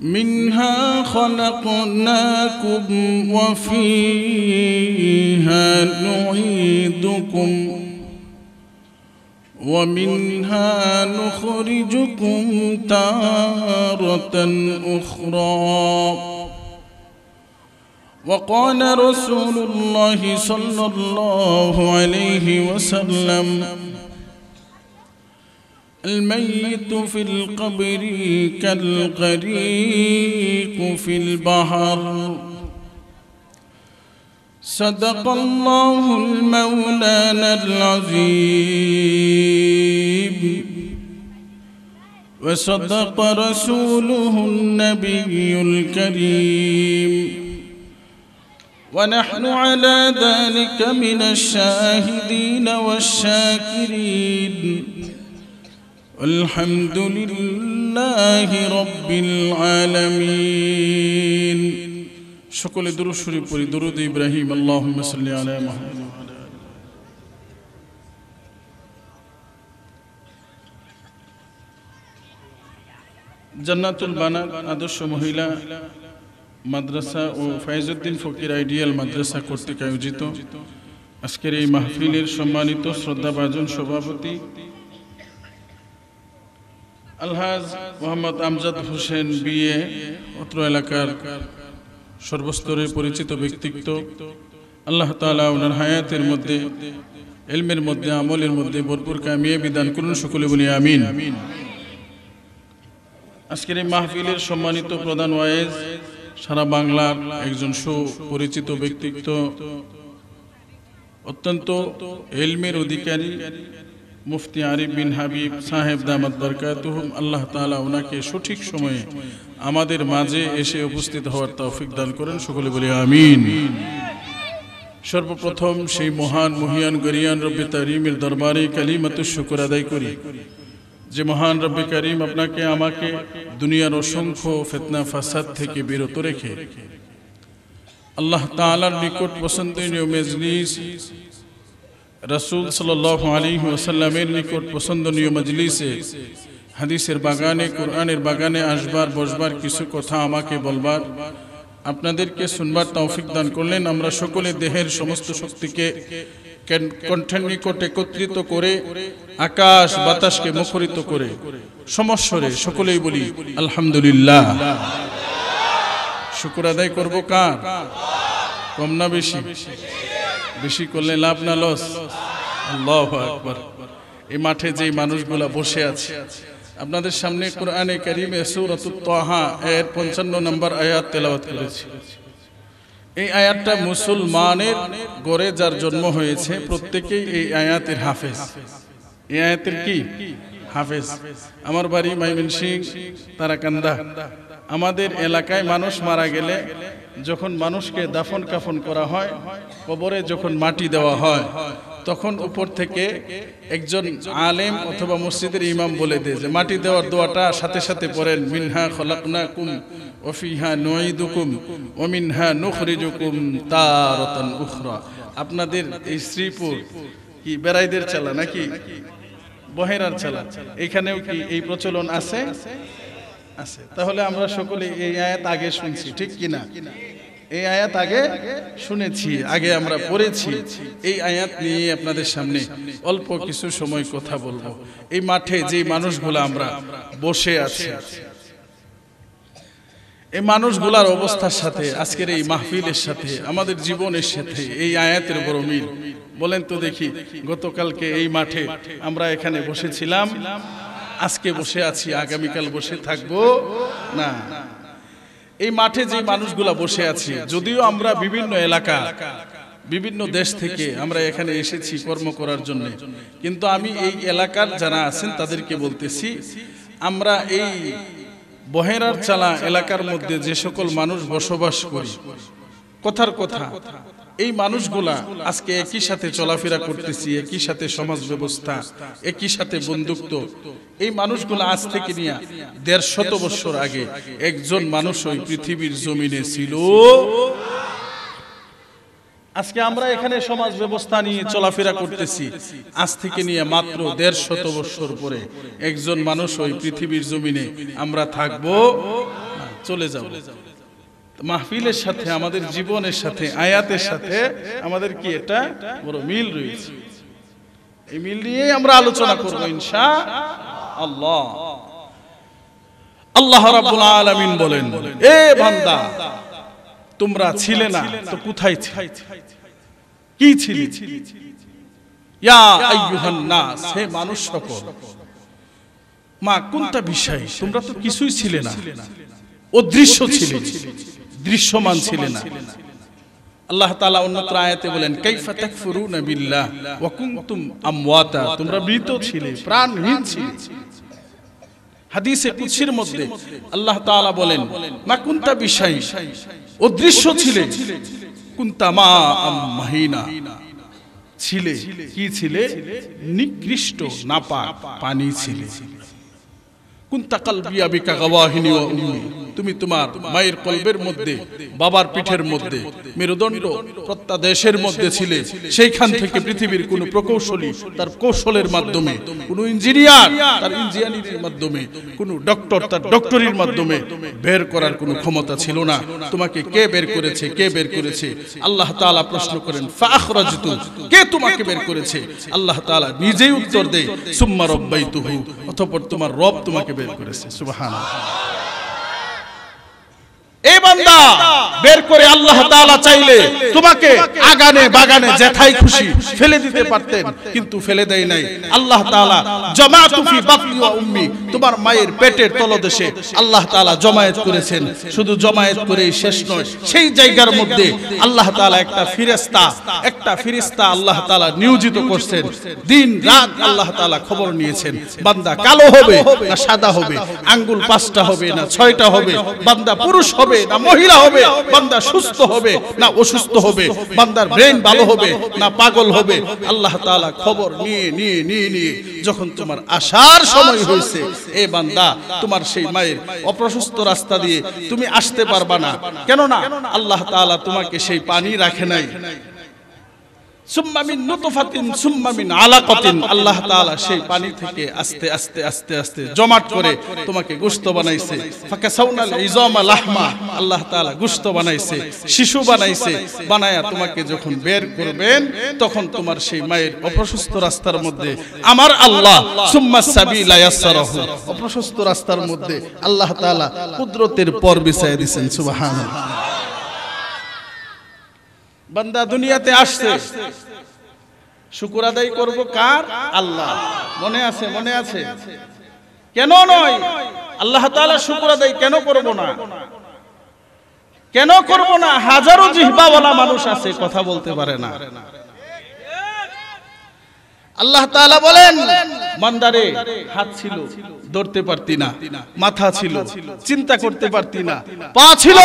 منها خلقناكم وفيها نعيدكم ومنها نخرجكم تارة أخرى وقال رسول الله صلى الله عليه وسلم الميت في القبر كالغريق في البحر صدق الله المولانا العظيم وصدق رسوله النبي الكريم ونحن على ذلك من الشاهدين والشاكرين والحمد لله رب العالمين সকলে দুরূদ শরীফ পড়ি দুরূদ ইব্রাহিম আল্লাহুম্মা সাল্লি আলা মুহাম্মাদ জান্নাতুল বানাত আদর্শ মহিলা মাদ্রাসা ও ফাইজউদ্দিন ফকির আইডিয়াল মাদ্রাসা কর্তৃক আয়োজিত আজকের এই মাহফিলের সম্মানিত শ্রদ্ধাভাজন সভাপতি আলহাজ মোহাম্মদ আমজাদ হোসেন বিএ অত্র এলাকার সর্বস্তরে পরিচিত ব্যক্তিত্ব আল্লাহ তাআলা ওনার হায়াতের মধ্যে ইলমের মধ্যে আমলের মধ্যে ভরপুর কামিয়াবি দান করুন সকলে বলি আমিন। আজকের এই মাহফিলের সম্মানিত প্রধান ওয়াইজ সারা বাংলার একজন সুপরিচিত ব্যক্তিত্ব অত্যন্ত ইলমের অধিকারী মুফতি আরিফ বিন হাবিব সাহেব দামাত বরকাতুহুম আল্লাহ তাআলা ওনাকে সঠিক সময়ে আমাদের মাঝে এসে উপস্থিত হওয়ার তৌফিক দান করেন সকলে বলি আমিন। সর্বপ্রথম সেই মহান মহিয়ান গরিয়ান রব্বে তারিমের দরবারে কালিমাতুশ শুকর আদায় করি যে মহান রব্বে কারিম আপনাকে আমাকে দুনিয়ার অসংখ্য ফিতনা ফাসাদ থেকে বিরত রেখে আল্লাহ তাআলার নিকট পছন্দনীয় মজলিস রাসূল সাল্লাল্লাহু আলাইহি ওয়াসাল্লামের নিকট পছন্দনীয় মজলিসে হাদিসের বাগানে কোরআনের বাগানে আসবার বসবার কিছু কথা আমাকে বলবার আপনাদেরকে শুনবার তৌফিক দান করলেন। আমরা সকলে দেহের সমস্ত শক্তিকে কণ্ঠের নিকট একত্রিত করে আকাশ বাতাসকে মুখরিত করে সমস্বরে সকলেই বলি আলহামদুলিল্লাহ। শুকর আদায় করব কার? কম না বেশি? বেশি করলে লাভ না লস? আল্লাহু আকবার। এই মাঠে যেই মানুষগুলা বসে আছে আপনাদের সামনে কোরআনে কারীমে সূরাতুত তাহা এর 55 নম্বর আয়াত তেলাওয়াত করেছি। এই আয়াতটা মুসলমানের গড়ে যার জন্ম হয়েছে প্রত্যেকেই এই আয়াতের হাফেজ। এই আয়াতের কি হাফেজ? আমার বাড়ি ময়মনসিংহ তারাকান্দা। আমাদের এলাকায় মানুষ মারা গেলে যখন মানুষকে দাফন কাফন করা হয়, কবরে যখন মাটি দেওয়া হয়, তখন উপর থেকে একজন আলেম অথবা মসজিদের ইমাম বলে দেয় যে মাটি দেওয়ার দোয়াটা সাথে সাথে পড়েন, মিনহা খলাকনাকুম ওয়া ফিহা নুঈদুকুম ওয়া মিনহা নুখরিজুকুম তারাতান উখরা। আপনাদের এই শ্রীপুর কি বেড়াইদের চালা নাকি বহেরার চালা? এখানেও কি এই প্রচলন আছে? আছে। তাহলে আমরা সকলে এই আয়াত আগে শুনছি, ঠিক কিনা? এই আয়াত আগে শুনেছি, আগে আমরা পড়েছি। এই আয়াত নিয়ে আপনাদের সামনে অল্প কিছু সময় কথা বলবো। এই মাঠে যে মানুষগুলো আমরা বসে আছি, এই মানুষগুলার অবস্থার সাথে আজকের এই মাহফিলের সাথে আমাদের জীবনের সাথে এই আয়াতের বড় মিল। বলেন তো দেখি, গতকালকে এই মাঠে আমরা এখানে বসেছিলাম, আজকে বসে আছি, আগামীকাল বসে থাকবো না। এই মাঠে যে মানুষগুলা বসে আছি, যদিও আমরা বিভিন্ন এলাকা বিভিন্ন দেশ থেকে আমরা এখানে এসেছি কর্ম করার জন্য, কিন্তু আমি এই এলাকার যারা আছেন তাদেরকে বলতেছি, আমরা এই বহেরার চালা এলাকার মধ্যে যে সকল মানুষ বসবাস করি, কথার কথা এই মানুষগুলা আজকে একই সাথে চলাফেরা করতেছি, একই সাথে সমাজ ব্যবস্থা, একই সাথে বন্ধুত্ব। এই মানুষগুলা আজ থেকে নিয়ে ১৫০ বছর আগে একজন মানুষ ওই পৃথিবীর জমিনে ছিল। আজকে আমরা এখানে সমাজ ব্যবস্থা নিয়ে চলাফেরা করতেছি, আজ থেকে নিয়ে মাত্র ১৫০ বছর পরে একজন মানুষ ওই পৃথিবীর জমিনে আমরা থাকবো। চলে যাব। মাহফিলের সাথে আমাদের জীবনের সাথে আয়াতের সাথে আমাদের কি এটা বড় মিল রয়েছে। এই মিল নিয়ে আমরা আলোচনা করব ইনশাআল্লাহ। আল্লাহ রাব্বুল আলামিন বলেন, এ বান্দা তোমরা ছিলে না তো কোথায় ছিলে, কি ছিলে? ইয়া আইয়ুহান নাস, হে মানুষ সকল, মা কুনতা বিষয়, তোমরা তো কিছুই ছিলে না, অদৃশ্য ছিলে, দৃশ্যমান ছিলে না। আল্লাহ তাআলা অন্যত্র আয়াতে বলেন, কাইফা তাকফুরুনা বিল্লাহ ওয়া কুনতুম আমওয়াতা, তোমরা মৃত ছিলে, প্রাণহীন ছিলে। হাদিসে কুদসির মধ্যে আল্লাহ তাআলা বলেন, মা কুনতা বিষয়, অদৃশ্য ছিলে, কুনতা মা মাহিনা, ছিলে কি ছিলে? নিকৃষ্ট নাপাক পানি ছিলে। কুনতা কলবি আবিকা গওয়াহিনী ওয়া উম্মি, তুমি তোমার মায়ের কলবের মধ্যে, বাবার পিঠের মধ্যে, মেরুদণ্ড প্রত্যাদেশের মধ্যে ছিলে। সেইখান থেকে পৃথিবীর কোন প্রকৌশলী তার কৌশলের মাধ্যমে, কোন ইঞ্জিনিয়ার তার ইঞ্জিনিয়ারিংয়ের মাধ্যমে, কোন ডক্টর তার ডক্টরির মাধ্যমে বের করার কোনো ক্ষমতা ছিল না। তোমাকে কে বের করেছে? কে বের করেছে? আল্লাহ তাআলা প্রশ্ন করেন, ফাআখরাজতু, কে তোমাকে বের করেছে? আল্লাহ তাআলা নিজেই উত্তর দেয়, সুম্মা রাব্বাইতুহু, অতঃপর তোমার রব তোমাকে বের করেছে। সুবহানাল্লাহ। এই বান্দা বের করে আল্লাহ তাআলা চাইলে তোমাকে আগানে বাগানে যেথায় খুশি ফেলে দিতে পারতেন, কিন্তু ফেলে দেয় নাই। আল্লাহ তাআলা জামাতু ফি বাতনি ওয়া উম্মি, তোমার মায়ের পেটের তলদেশে আল্লাহ তাআলা জমায়েত করেছেন। শুধু জমায়েত করেই শেষ নয়, সেই জায়গার মধ্যে আল্লাহ তাআলা একটা ফেরেশতা আল্লাহ তাআলা নিয়োজিত করছেন। দিন রাত আল্লাহ তাআলা খবর নিয়েছেন, বান্দা কালো হবে না সাদা হবে, আঙ্গুল 5টা হবে না 6টা হবে, বান্দা পুরুষ হবে না মহিলা হবে, বান্দা সুস্থ হবে না অসুস্থ হবে, বান্দার ব্রেন ভালো হবে না পাগল হবে। আল্লাহ তাআলা খবর নিয়ে যখন তোমার আসার সময় হয়েছে, এ বান্দা তোমার সেই মায়ের অপ্রশস্ত রাস্তা দিয়ে তুমি আসতে পারবা না। কেন না? আল্লাহ তাআলা তোমাকে সেই পানি রাখে নাই। সুম্মা মিন নুতফাতিন সুম্মা মিন আলাকাতিন, আল্লাহ তাআলা সেই পানি থেকে আস্তে আস্তে আস্তে আস্তে জমাট করে তোমাকে গোশত বানাইছে। ফাকাসাউনাল ইজামা লাহমা, আল্লাহ তাআলা গোশত বানাইছে, শিশু বানাইছে। বানায়া তোমাকে যখন বের করবেন, তখন তোমার সেই মায়ের অপ্রশস্ত রাস্তার মধ্যে আমার আল্লাহ সুম্মা সাবিলা ইয়াসসারাহু, অপ্রশস্ত রাস্তার মধ্যে আল্লাহ তাআলা কুদরতের পর বিছায় দিয়েছেন। সুবহানাল্লাহ। বান্দা দুনিয়াতে আসছে, শুকর আদায় করব কার? আল্লাহ। মনে আছে? মনে আছে? কেন নয়? আল্লাহ তাআলা শুকর আদায় কেন করব না? কেন করব না? হাজারো জিহ্বাওয়ালা মানুষ আছে, কথা বলতে পারে না। আল্লাহ তাআলা বলেন, বান্দারে হাত ছিল ধরতে পারতি না, মাথা ছিল চিন্তা করতে পারতি না, পা ছিল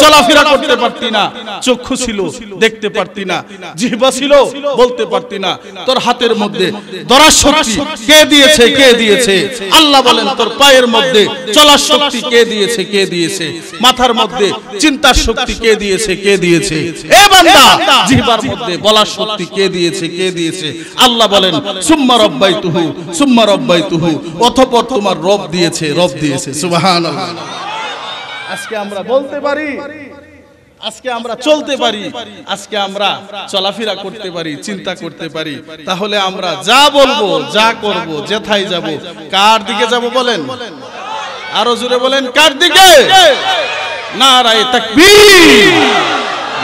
চলাফেরা করতে পারতি না, চক্ষু ছিল দেখতে পারতি না, জিহ্বা ছিল বলতে পারতি না। তোর হাতের মধ্যে ধরার শক্তি কে দিয়েছে? কে দিয়েছে? আল্লাহ বলেন, তোর পায়ের মধ্যে চলার শক্তি কে দিয়েছে? কে দিয়েছে? মাথার মধ্যে চিন্তার শক্তি কে দিয়েছে? কে দিয়েছে? এ বান্দা, জিহ্বার মধ্যে বলার শক্তি কে দিয়েছে? কে দিয়েছে? আল্লাহ বলেন, সুম্মা রাব্বাইতুহু, অতঃপর তোমার রব দিয়েছে, রব দিয়েছে। সুবহানাল্লাহ। আজকে আমরা বলতে পারি, আজকে আমরা চলতে পারি, আজকে আমরা চলাফেরা করতে পারি, চিন্তা করতে পারি, তাহলে আমরা যা বলবো, যা করব, যেথায় যাব, কার দিকে যাব বলেন? আরো জোরে বলেন, কার দিকে? নারায়ে তাকবীর,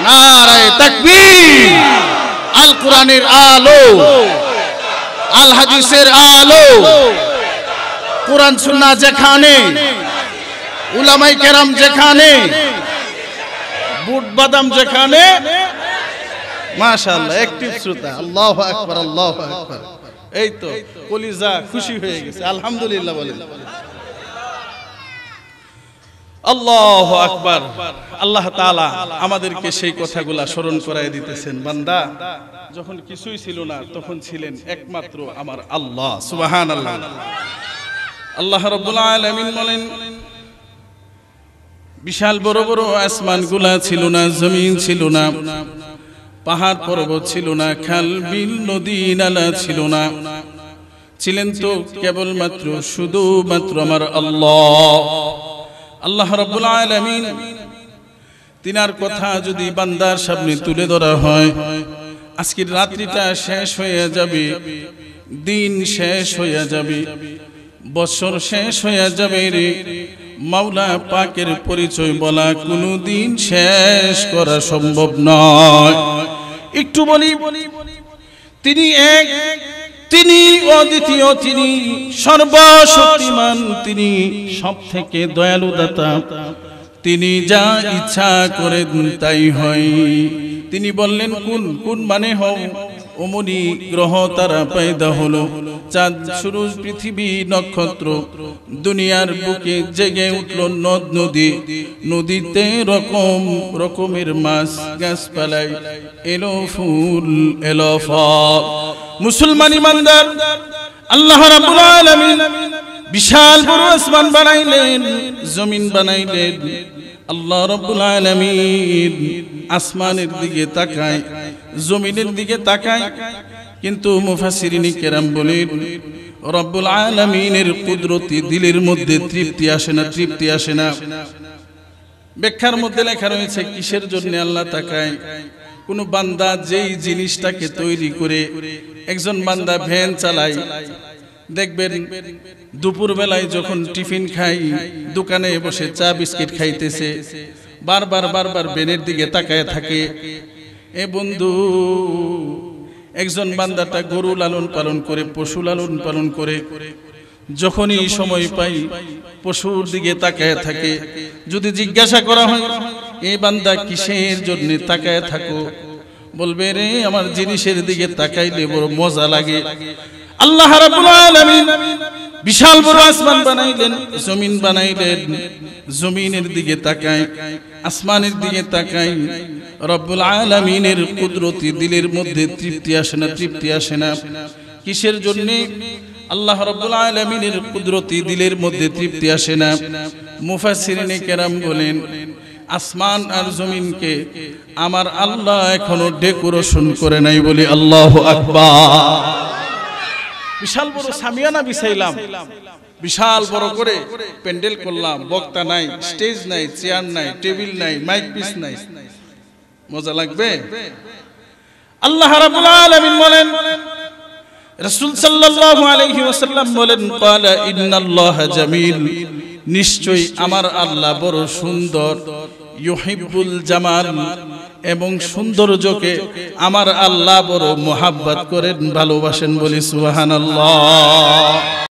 নারায়ে তাকবীর। আল কোরআনের আলো, আল হাদিসের আলো, কোরআন সুন্নাহ যেখানে, উলামায়ে কেরাম যেখানে, বুট বাদাম যেখানে, মাশাআল্লাহ অ্যাক্টিভ শ্রোতা। আল্লাহু আকবার, আল্লাহু আকবার। এই তো কলিজা খুশি হয়ে গেছে, আলহামদুলিল্লাহ বলেন। আল্লাহু আকবার। আল্লাহ তাআলা আমাদেরকে সেই কথাগুলা স্মরণ করায় দিতেছেন। বান্দা যখন কিছুই ছিল না, তখন ছিলেন একমাত্র আমার আল্লাহ। সুবহানাল্লাহ। আল্লাহ রাব্বুল আলামিন বলেন, বিশাল বড় বড় আসমানগুলা ছিল না, জমিন ছিল না, পাহাড় পর্বত ছিল না, খাল বিল নদী নালা ছিল না, ছিলেন তো কেবলমাত্র শুধুমাত্র আমার আল্লাহ। আল্লাহ রাব্বুল আলামিন তিনার কথা যদি বান্দার সামনে তুলে ধরা হয়, আজকের রাত্রিটা শেষ হয়ে যাবে, দিন শেষ হয়ে যাবে, বছর শেষ হয়ে যাবে রে। মাওলা পাকের পরিচয় বলা কোনদিন শেষ করা সম্ভব নয়। একটু বলি, তিনি এক, তিনি অদ্বিতীয়, তিনি সর্বশক্তিমান, তিনি সব থেকে দয়ালু দাতা, তিনি যা ইচ্ছা করেন তাই হয়। তিনি বললেন কোন কোন মানে হও, অমনি গ্রহ তারা পয়দা হলো, চাঁদ সূরজ পৃথিবী নক্ষত্র, দুনিয়ার বুকে জেগে উঠল নদ নদী, নদীতে রকম রকমের মাছ, গাছপালাই এলো ফুল এলো ফল। মুসলমান ইমানদার, আল্লাহ রাব্বুল আলামিন বিশাল বড় আসমান বানাইলেন, জমিন বানাইলেন। আল্লাহ রাব্বুল আলামিন আসমানের দিকে তাকায়, জমিনের দিকে তাকায়, কিন্তু মুফাসসিরিন কেরাম বলেন রব্বুল আলামিনের কুদরতি দিলের মধ্যে তৃপ্তি আসে না, তৃপ্তি আসে না। ব্যাখ্যার মধ্যে লেখা রয়েছে কিসের জন্য আল্লাহ তাকায়। কোন বান্দা যেই জিনিসটাকে তৈরি করে, একজন বান্দা ভ্যান চালায়, দেখবেন দুপুর বেলায় যখন টিফিন খাই, দোকানে বসে চা বিস্কিট খাইতেছে, বারবার বারবার ভ্যানের দিকে তাকায় থাকে। এ বন্ধু, একজন বান্দাটা গরু লালন পালন করে, পশু লালন পালন করে, যখনই সময় পাই পশুর দিকে তাকায় থাকে। যদি জিজ্ঞাসা করা হয় এ বান্দা কিসের জন্য তাকায় থাকো, বলবে রে আমার জিনিসের দিকে তাকাইলে বড় মজা লাগে। আল্লাহ রাব্বুল আলামিন বিশাল বড় আসমান বানাইলেন, জমিন বানাইলেন, জমিনের দিকে তাকায়, আসমানের দিকে তাকায়। রব্বুল আলামিনের কুদরতি দিলের মধ্যে তৃপ্তি আসে না, তৃপ্তি আসে না। কিসের জন্য আল্লাহ রাব্বুল আলামিনের কুদরতি দিলের মধ্যে তৃপ্তি আসে না? মুফাসসিরিন কেরাম বলেন আসমান আর জমিনকে আমার আল্লাহ এখনো ডেকোরেশন করে নাই বলি আল্লাহু আকবার। বিশাল বড় সামিয়ানা বিছাইলাম, বিশাল বড় করে প্যান্ডেল করলাম, বক্তা নাই, স্টেজ নাই, চেয়ার নাই, টেবিল নাই, মাইক পিস নাই, মজা লাগবে? আল্লাহ রাব্বুল আলামিন বলেন, রাসূল সাল্লাল্লাহু আলাইহি ওয়াসাল্লাম বলেন ক্বালা ইন্নাল্লাহা জামিল, নিশ্চয়ই আমার আল্লাহ বড় সুন্দর, ইউহিব্বুল জামাল, এবং সৌন্দর্যকে আমার আল্লাহ বড় মুহাব্বত করেন, ভালোবাসেন বলি সুবহানাল্লাহ।